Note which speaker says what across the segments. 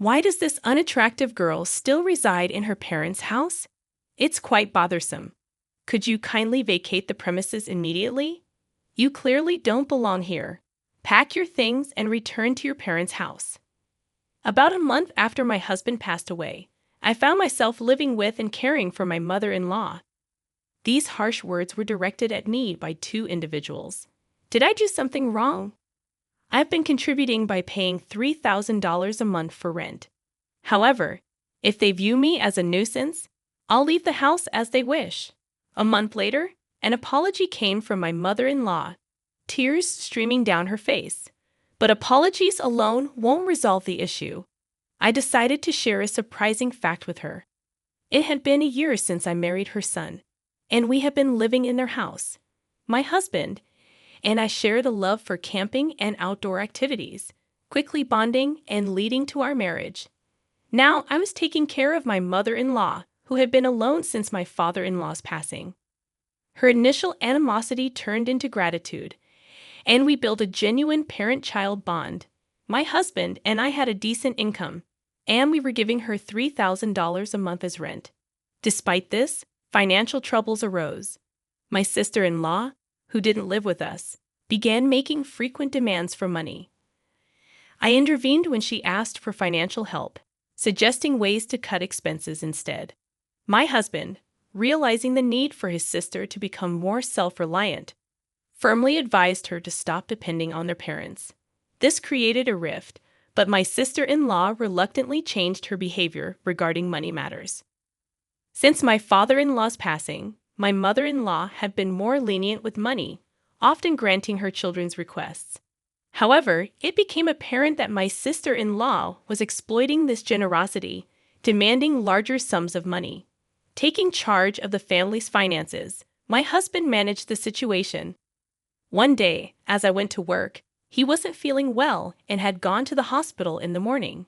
Speaker 1: Why does this unattractive girl still reside in her parents' house? It's quite bothersome. Could you kindly vacate the premises immediately? You clearly don't belong here. Pack your things and return to your parents' house. About a month after my husband passed away, I found myself living with and caring for my mother-in-law. These harsh words were directed at me by two individuals. Did I do something wrong? I've been contributing by paying $3,000 a month for rent. However, if they view me as a nuisance, I'll leave the house as they wish. A month later, an apology came from my mother-in-law, tears streaming down her face. But apologies alone won't resolve the issue. I decided to share a surprising fact with her. It had been a year since I married her son, and we had been living in their house. My husband and I shared a love for camping and outdoor activities, quickly bonding and leading to our marriage. Now I was taking care of my mother-in-law, who had been alone since my father-in-law's passing. Her initial animosity turned into gratitude, and we built a genuine parent-child bond. My husband and I had a decent income, and we were giving her $3,000 a month as rent. Despite this, financial troubles arose. My sister-in-law, who didn't live with us, began making frequent demands for money. I intervened when she asked for financial help, suggesting ways to cut expenses instead. My husband, realizing the need for his sister to become more self-reliant, firmly advised her to stop depending on their parents. This created a rift, but my sister-in-law reluctantly changed her behavior regarding money matters. Since my father-in-law's passing, my mother-in-law had been more lenient with money, often granting her children's requests. However, it became apparent that my sister-in-law was exploiting this generosity, demanding larger sums of money. Taking charge of the family's finances, my husband managed the situation. One day, as I went to work, he wasn't feeling well and had gone to the hospital in the morning.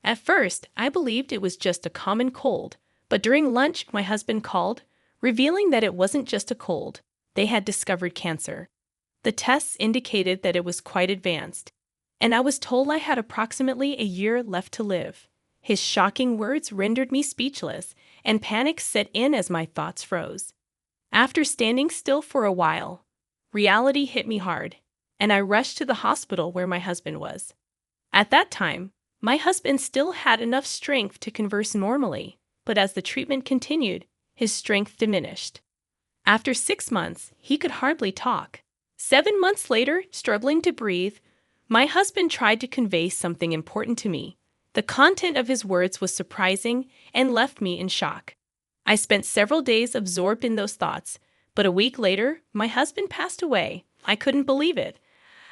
Speaker 1: At first, I believed it was just a common cold, but during lunch, my husband called, revealing that it wasn't just a cold. They had discovered cancer. The tests indicated that it was quite advanced, and I was told I had approximately a year left to live. His shocking words rendered me speechless, and panic set in as my thoughts froze. After standing still for a while, reality hit me hard, and I rushed to the hospital where my husband was. At that time, my husband still had enough strength to converse normally, but as the treatment continued, his strength diminished. After 6 months, he could hardly talk. 7 months later, struggling to breathe, my husband tried to convey something important to me. The content of his words was surprising and left me in shock. I spent several days absorbed in those thoughts, but a week later, my husband passed away. I couldn't believe it.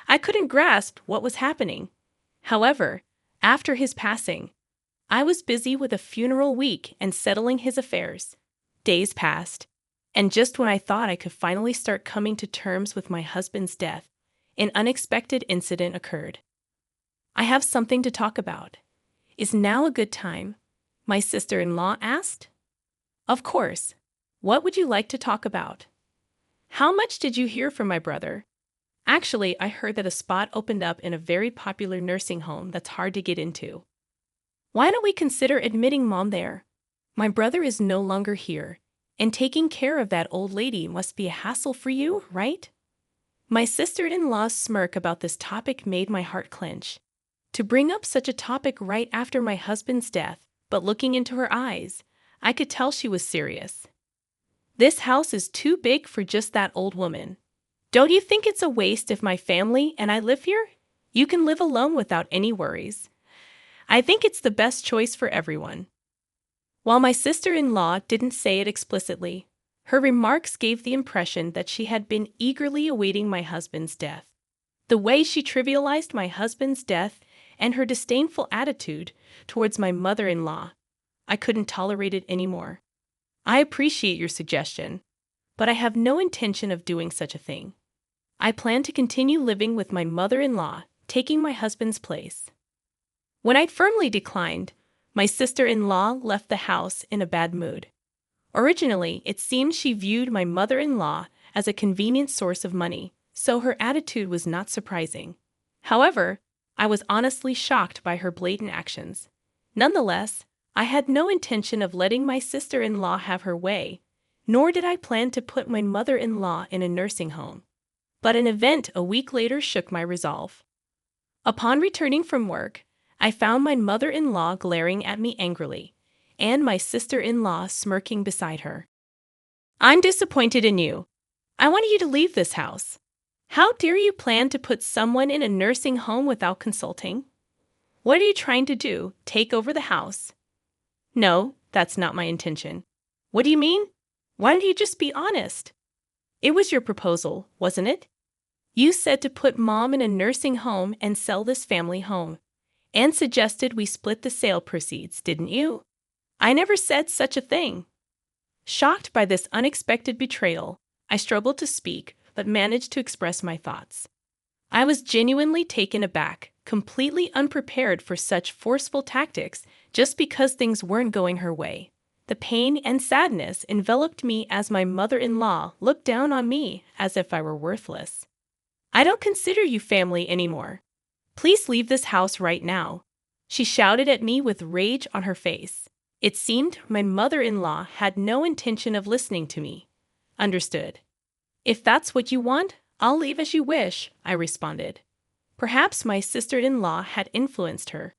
Speaker 1: I couldn't grasp what was happening. However, after his passing, I was busy with a funeral week and settling his affairs. Days passed, and just when I thought I could finally start coming to terms with my husband's death, an unexpected incident occurred. I have something to talk about. Is now a good time? My sister-in-law asked. Of course. What would you like to talk about? How much did you hear from my brother? Actually, I heard that a spot opened up in a very popular nursing home that's hard to get into. Why don't we consider admitting Mom there? My brother is no longer here, and taking care of that old lady must be a hassle for you, right? My sister-in-law's smirk about this topic made my heart clench. To bring up such a topic right after my husband's death, but looking into her eyes, I could tell she was serious. This house is too big for just that old woman. Don't you think it's a waste if my family and I live here? You can live alone without any worries. I think it's the best choice for everyone. While my sister-in-law didn't say it explicitly, her remarks gave the impression that she had been eagerly awaiting my husband's death. The way she trivialized my husband's death and her disdainful attitude towards my mother-in-law, I couldn't tolerate it anymore. I appreciate your suggestion, but I have no intention of doing such a thing. I plan to continue living with my mother-in-law, taking my husband's place. When I firmly declined, my sister-in-law left the house in a bad mood. Originally, it seemed she viewed my mother-in-law as a convenient source of money, so her attitude was not surprising. However, I was honestly shocked by her blatant actions. Nonetheless, I had no intention of letting my sister-in-law have her way, nor did I plan to put my mother-in-law in a nursing home. But an event a week later shook my resolve. Upon returning from work, I found my mother-in-law glaring at me angrily, and my sister-in-law smirking beside her. "I'm disappointed in you. I want you to leave this house. How dare you plan to put someone in a nursing home without consulting? What are you trying to do, take over the house?" "No, that's not my intention." "What do you mean? Why don't you just be honest?" "It was your proposal, wasn't it? You said to put Mom in a nursing home and sell this family home, and suggested we split the sale proceeds, didn't you?" "I never said such a thing." Shocked by this unexpected betrayal, I struggled to speak, but managed to express my thoughts. I was genuinely taken aback, completely unprepared for such forceful tactics just because things weren't going her way. The pain and sadness enveloped me as my mother-in-law looked down on me as if I were worthless. "I don't consider you family anymore. Please leave this house right now," she shouted at me with rage on her face. It seemed my mother-in-law had no intention of listening to me. "Understood. If that's what you want, I'll leave as you wish," I responded. Perhaps my sister-in-law had influenced her.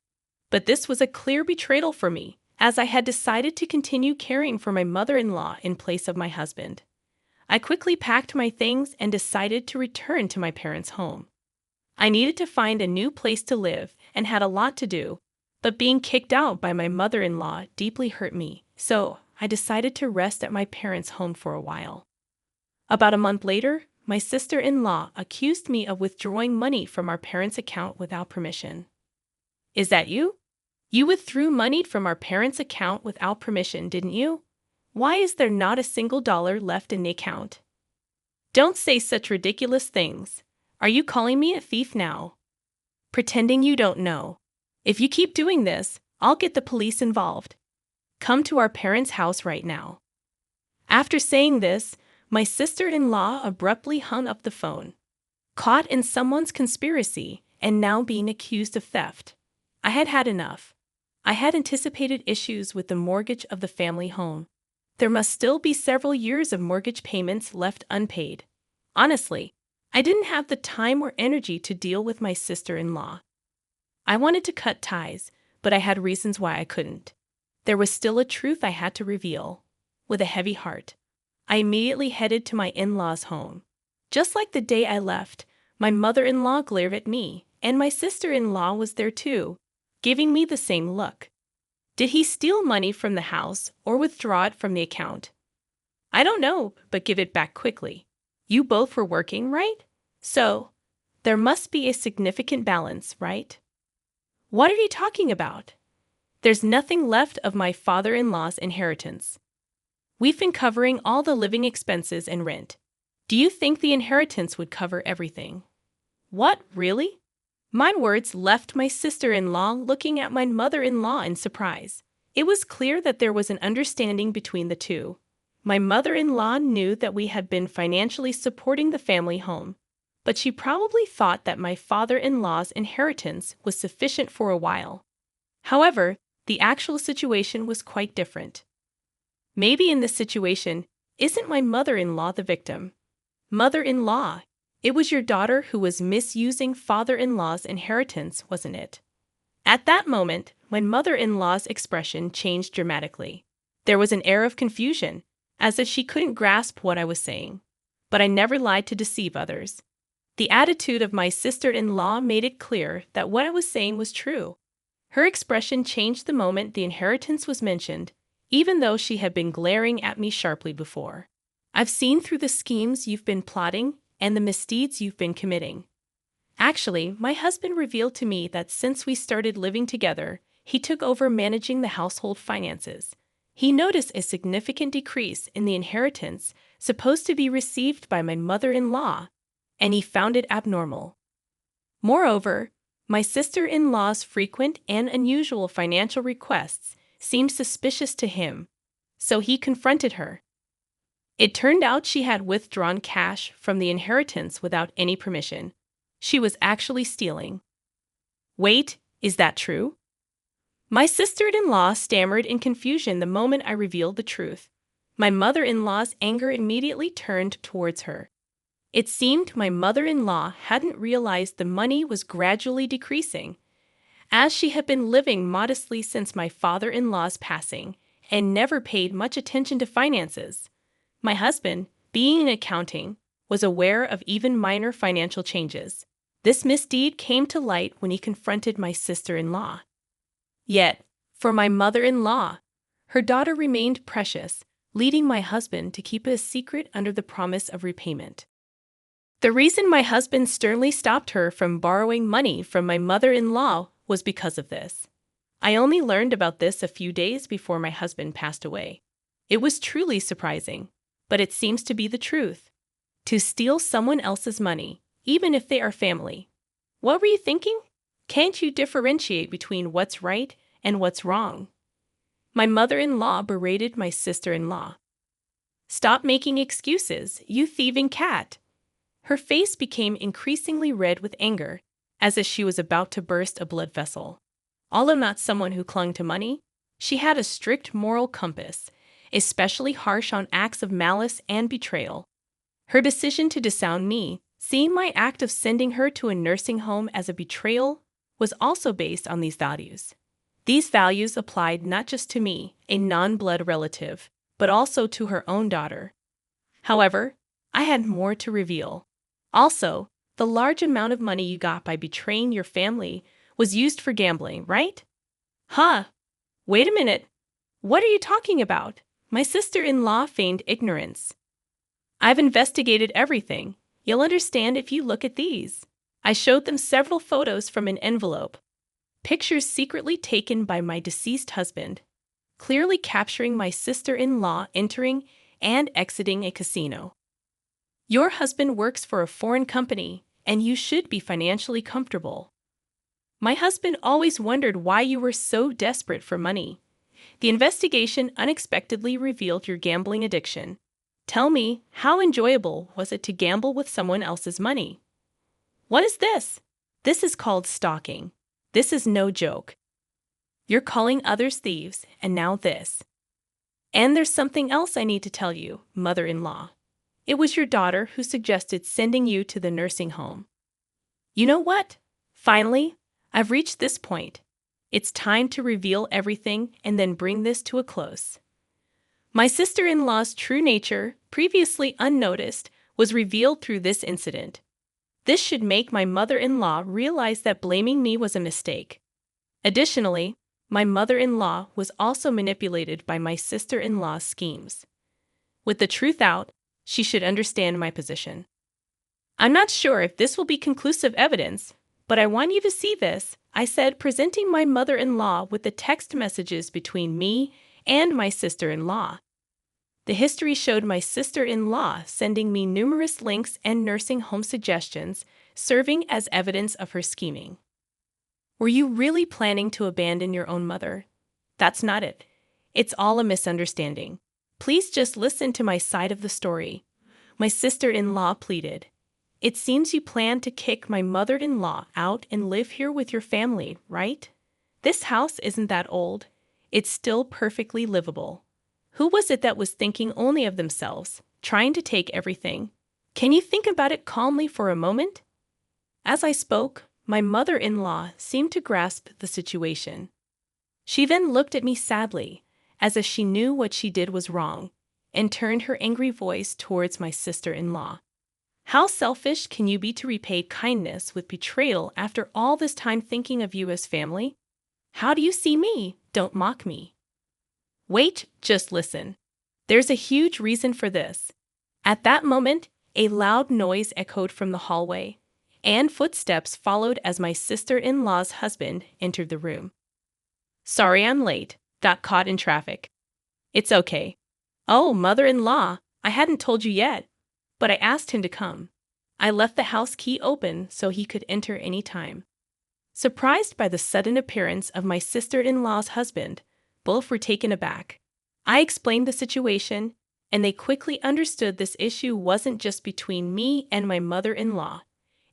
Speaker 1: But this was a clear betrayal for me, as I had decided to continue caring for my mother-in-law in place of my husband. I quickly packed my things and decided to return to my parents' home. I needed to find a new place to live and had a lot to do, but being kicked out by my mother-in-law deeply hurt me, so I decided to rest at my parents' home for a while. About a month later, my sister-in-law accused me of withdrawing money from our parents' account without permission. "Is that you? You withdrew money from our parents' account without permission, didn't you? Why is there not a single dollar left in the account?" "Don't say such ridiculous things. Are you calling me a thief now?" "Pretending you don't know. If you keep doing this, I'll get the police involved. Come to our parents' house right now." After saying this, my sister-in-law abruptly hung up the phone. Caught in someone's conspiracy and now being accused of theft, I had had enough. I had anticipated issues with the mortgage of the family home. There must still be several years of mortgage payments left unpaid. Honestly, I didn't have the time or energy to deal with my sister-in-law. I wanted to cut ties, but I had reasons why I couldn't. There was still a truth I had to reveal. With a heavy heart, I immediately headed to my in-laws' home. Just like the day I left, my mother-in-law glared at me, and my sister-in-law was there too, giving me the same look. Did he steal money from the house or withdraw it from the account? "I don't know, but give it back quickly. You both were working, right? So, there must be a significant balance, right?" "What are you talking about?" "There's nothing left of my father-in-law's inheritance. We've been covering all the living expenses and rent. Do you think the inheritance would cover everything?" "What, really?" My words left my sister-in-law looking at my mother-in-law in surprise. It was clear that there was an understanding between the two. My mother-in-law knew that we had been financially supporting the family home, but she probably thought that my father-in-law's inheritance was sufficient for a while. However, the actual situation was quite different. Maybe in this situation, isn't my mother-in-law the victim? Mother-in-law, it was your daughter who was misusing father-in-law's inheritance, wasn't it? At that moment, my mother-in-law's expression changed dramatically. There was an air of confusion, as if she couldn't grasp what I was saying. But I never lied to deceive others. The attitude of my sister-in-law made it clear that what I was saying was true. Her expression changed the moment the inheritance was mentioned, even though she had been glaring at me sharply before. "I've seen through the schemes you've been plotting and the misdeeds you've been committing. Actually, my husband revealed to me that since we started living together, he took over managing the household finances. He noticed a significant decrease in the inheritance supposed to be received by my mother-in-law, and he found it abnormal. Moreover, my sister-in-law's frequent and unusual financial requests seemed suspicious to him, so he confronted her. It turned out she had withdrawn cash from the inheritance without any permission. She was actually stealing." "Wait, is that true?" My sister-in-law stammered in confusion the moment I revealed the truth. My mother-in-law's anger immediately turned towards her. It seemed my mother-in-law hadn't realized the money was gradually decreasing, as she had been living modestly since my father-in-law's passing and never paid much attention to finances. My husband, being in accounting, was aware of even minor financial changes. This misdeed came to light when he confronted my sister-in-law. Yet, for my mother-in-law, her daughter remained precious, leading my husband to keep it a secret under the promise of repayment. The reason my husband sternly stopped her from borrowing money from my mother-in-law was because of this. I only learned about this a few days before my husband passed away. It was truly surprising, but it seems to be the truth. To steal someone else's money, even if they are family. What were you thinking? Can't you differentiate between what's right and what's wrong? My mother-in-law berated my sister-in-law. Stop making excuses, you thieving cat. Her face became increasingly red with anger, as if she was about to burst a blood vessel. Although not someone who clung to money, she had a strict moral compass, especially harsh on acts of malice and betrayal. Her decision to disown me, seeing my act of sending her to a nursing home as a betrayal, was also based on these values. These values applied not just to me, a non-blood relative, but also to her own daughter. However, I had more to reveal. Also, the large amount of money you got by betraying your family was used for gambling, right? Huh? Wait a minute. What are you talking about? My sister-in-law feigned ignorance. I've investigated everything. You'll understand if you look at these. I showed them several photos from an envelope. Pictures secretly taken by my deceased husband, clearly capturing my sister-in-law entering and exiting a casino. Your husband works for a foreign company, and you should be financially comfortable. My husband always wondered why you were so desperate for money. The investigation unexpectedly revealed your gambling addiction. Tell me, how enjoyable was it to gamble with someone else's money? What is this? This is called stalking. This is no joke. You're calling others thieves, and now this. And there's something else I need to tell you, mother-in-law. It was your daughter who suggested sending you to the nursing home. You know what? Finally, I've reached this point. It's time to reveal everything and then bring this to a close. My sister-in-law's true nature, previously unnoticed, was revealed through this incident. This should make my mother-in-law realize that blaming me was a mistake. Additionally, my mother-in-law was also manipulated by my sister-in-law's schemes. With the truth out, she should understand my position. I'm not sure if this will be conclusive evidence, but I want you to see this, I said, presenting my mother-in-law with the text messages between me and my sister-in-law. The history showed my sister-in-law sending me numerous links and nursing home suggestions, serving as evidence of her scheming. Were you really planning to abandon your own mother? That's not it. It's all a misunderstanding. Please just listen to my side of the story. My sister-in-law pleaded. It seems you plan to kick my mother-in-law out and live here with your family, right? This house isn't that old. It's still perfectly livable. Who was it that was thinking only of themselves, trying to take everything? Can you think about it calmly for a moment? As I spoke, my mother-in-law seemed to grasp the situation. She then looked at me sadly, as if she knew what she did was wrong, and turned her angry voice towards my sister-in-law. How selfish can you be to repay kindness with betrayal after all this time thinking of you as family? How do you see me? Don't mock me. Wait, just listen. There's a huge reason for this. At that moment, a loud noise echoed from the hallway, and footsteps followed as my sister-in-law's husband entered the room. Sorry I'm late. Got caught in traffic. It's okay. Oh, mother-in-law, I hadn't told you yet, but I asked him to come. I left the house key open so he could enter any time. Surprised by the sudden appearance of my sister-in-law's husband, both were taken aback. I explained the situation, and they quickly understood this issue wasn't just between me and my mother-in-law.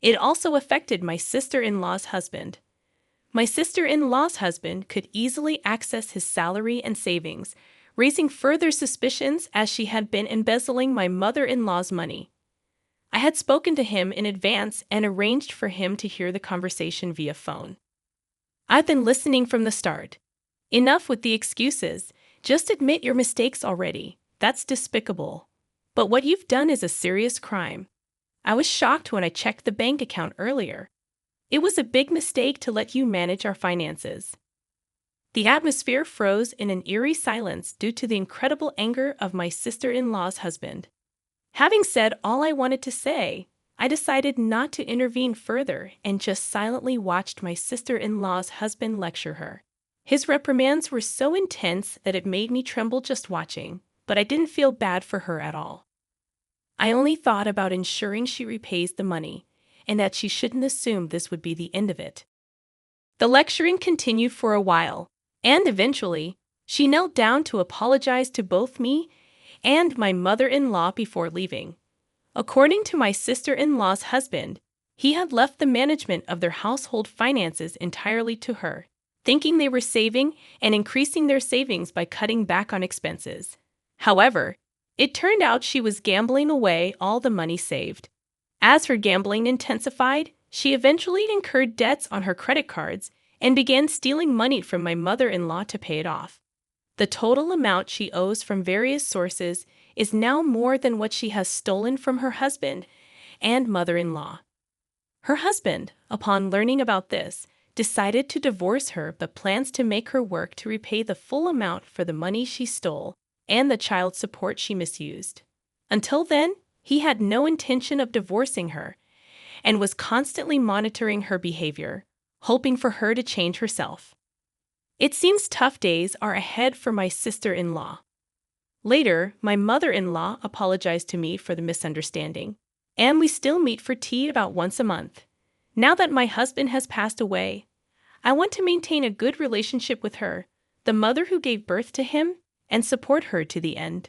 Speaker 1: It also affected my sister-in-law's husband. My sister-in-law's husband could easily access his salary and savings, raising further suspicions as she had been embezzling my mother-in-law's money. I had spoken to him in advance and arranged for him to hear the conversation via phone. I've been listening from the start. Enough with the excuses. Just admit your mistakes already. That's despicable. But what you've done is a serious crime. I was shocked when I checked the bank account earlier. It was a big mistake to let you manage our finances. The atmosphere froze in an eerie silence due to the incredible anger of my sister-in-law's husband. Having said all I wanted to say, I decided not to intervene further and just silently watched my sister-in-law's husband lecture her. His reprimands were so intense that it made me tremble just watching, but I didn't feel bad for her at all. I only thought about ensuring she repays the money, and that she shouldn't assume this would be the end of it. The lecturing continued for a while, and eventually, she knelt down to apologize to both me and my mother-in-law before leaving. According to my sister-in-law's husband, he had left the management of their household finances entirely to her, thinking they were saving and increasing their savings by cutting back on expenses. However, it turned out she was gambling away all the money saved. As her gambling intensified, she eventually incurred debts on her credit cards and began stealing money from my mother-in-law to pay it off. The total amount she owes from various sources is now more than what she has stolen from her husband and mother-in-law. Her husband, upon learning about this, decided to divorce her but plans to make her work to repay the full amount for the money she stole and the child support she misused. Until then, he had no intention of divorcing her and was constantly monitoring her behavior, hoping for her to change herself. It seems tough days are ahead for my sister-in-law. Later, my mother-in-law apologized to me for the misunderstanding, and we still meet for tea about once a month. Now that my husband has passed away, I want to maintain a good relationship with her, the mother who gave birth to him, and support her to the end.